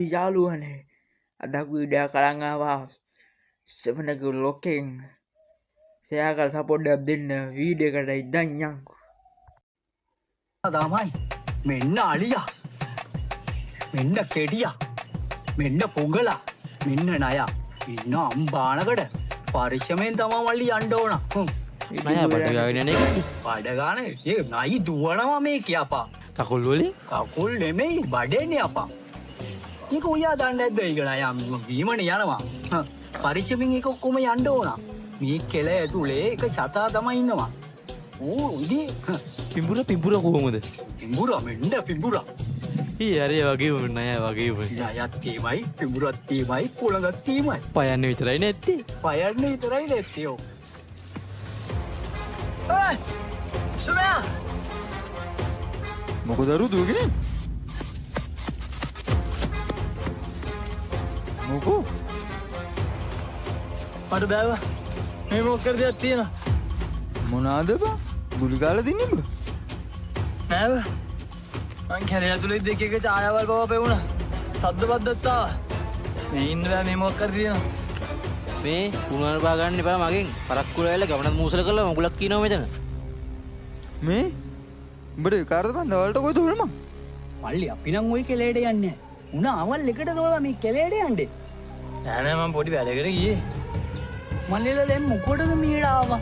Yaluan ada aku udah kalang awas sebenarnya looking saya akan support din video kada danyang තමයි මෙන්න අලියා මෙන්න කෙඩියා මෙන්න පොගලා මෙන්න ණයා ඉන්න අම්බානකට පරිශ්‍රමයෙන් තමයි මල්ලි යන්න ඕන නෑ බඩ ගාගෙන යන්නේ බඩ ගාන ඒ නයි දුවනවා මේ කියපා කකුල් වලින් කකුල් නෙමෙයි බඩේනේ අපා ඒක උයා දන්නේ නැද්ද ඒක ණයා වීමනේ යනවා පරිශ්‍රමයෙන් ඒක කොහොම යන්න ඕන මේ කෙල ඇතුලේ එක සතා තමයි ඉන්නවා ඕ ඉදී පිඹුර කොහොමද පිඹුරා මෙන්න පිඹුරා ඊ අරේ වගේම නෑ වගේම ණයත් තේමයි පිඹුරත් තේමයි පොළඟත් තේමයි පයන්න විතරයි නැත්තේ පයන්න විතරයි නැත්තේ ඔව් ඔය් සුමයා මොකද අරු දුවගෙන මොකෝ අර බෑව මේ මොකක් කරදයක් තියෙනවා මොනාද බා ගුලි කාලා දින්නේ බා නෑව මං කැලේ ඇතුලේ දෙක එක ඡායාවල් බව පෙවුණා සද්ද බද්දත් ආවා මේ ඉන්න බෑ මේ මොකක් කරද තියෙනවා මේ කුණුවර බා ගන්න එපා මගෙන් පරක්කුල වෙලා ගමනත් මූසල කරලා මගුලක් කියනවා මෙතන මේ උඹට කාර්ද බන්ද වලට කොයිද හොල්ම මල්ලි අපි නම් ওই කෙලේට යන්නේ උණ අවල් එකට දෝලා මේ කෙලේට යන්නේ නෑ මම පොඩි වැඩකට ගියේ මල්ලිලා දැන් මොකටද මීට ආවා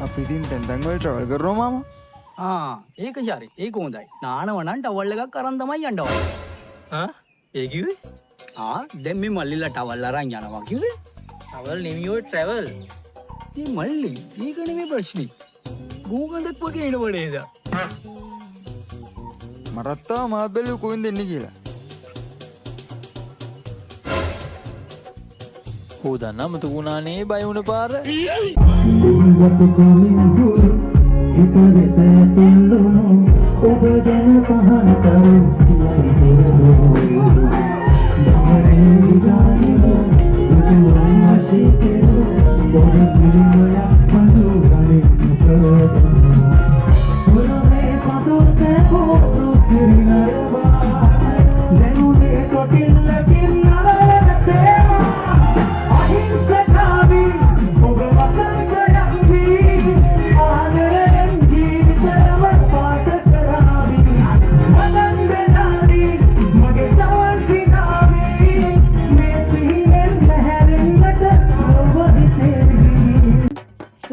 අපි ඉතින් දැන් වල ට්‍රැවල් කරනවා මාමා ඒක ශාරි ඒක හොඳයි නානව නම් ටවල් එකක් අරන් තමයි යන්න ඕන ඒ කිව්වේ දැන් මේ මල්ලිලා ටවල් අරන් යනවා කිව්වේ ට්‍රැවල් නෙමෙයි ඔය ට්‍රැවල් මේ මල්ලි ඒක නෙමෙයි ප්‍රශ්නේ ගූගන්දත් වගේ එන වඩේද මරත්තා මාත් බැලුවේ කොහෙන්ද එන්නේ කියලා හොදන්න අමතක වුණානේ බය වුණ පාර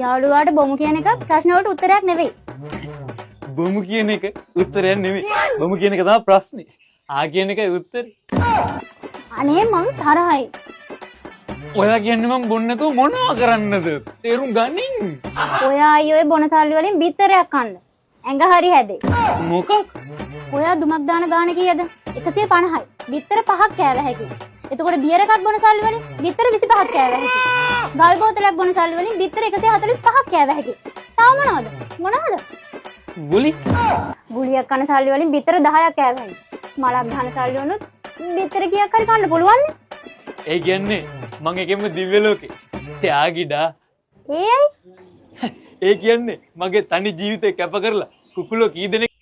යාළුවාට බොමු කියන එක ප්‍රශ්න වලට උත්තරයක් නෙවෙයි. බොමු කියන එක උත්තරයක් නෙමෙයි. බොමු කියන එක තමයි ප්‍රශ්නේ. කියන එකයි උත්තරේ. අනේ මං තරහයි. ඔයා කියන්නේ මම බොන්න නැතුව මොනවා කරන්නද? තේරුම් ගනින්. ඔයා අයියෝ ඒ බොන සල්ලි වලින් බිත්තරයක් කන්න. ඇඟ හරි හැදේ. මොකක්? ඔයා දුමක් දාන ගාන කීයද? 150යි. බිත්තර 5ක් කෑව හැකියි. එතකොට බියර් එකක් බොන සල්ලි වලින් බිත්තර 25ක් කෑව හැකියි. ගල් බෝතලයක් බොන සල්ලි වලින් බිත්තර 145ක් කෑව හැකියි. තව මොනවද? මොනවද? ගුලි. ගුලියක් කන සල්ලි වලින් බිත්තර 10ක් කෑව හැකියි. මලක් ගහන සල්ලි වුණොත් බිත්තර කීයක් හරි කන්න පුළුවන් නේ? ඒ කියන්නේ මං එකෙම දිව්‍ය ලෝකේ. ත්‍යාගිඩා. ඒයි. ඒ කියන්නේ මගේ තනි ජීවිතේ කැප කරලා කුකුලෝ කී දෙනෙක්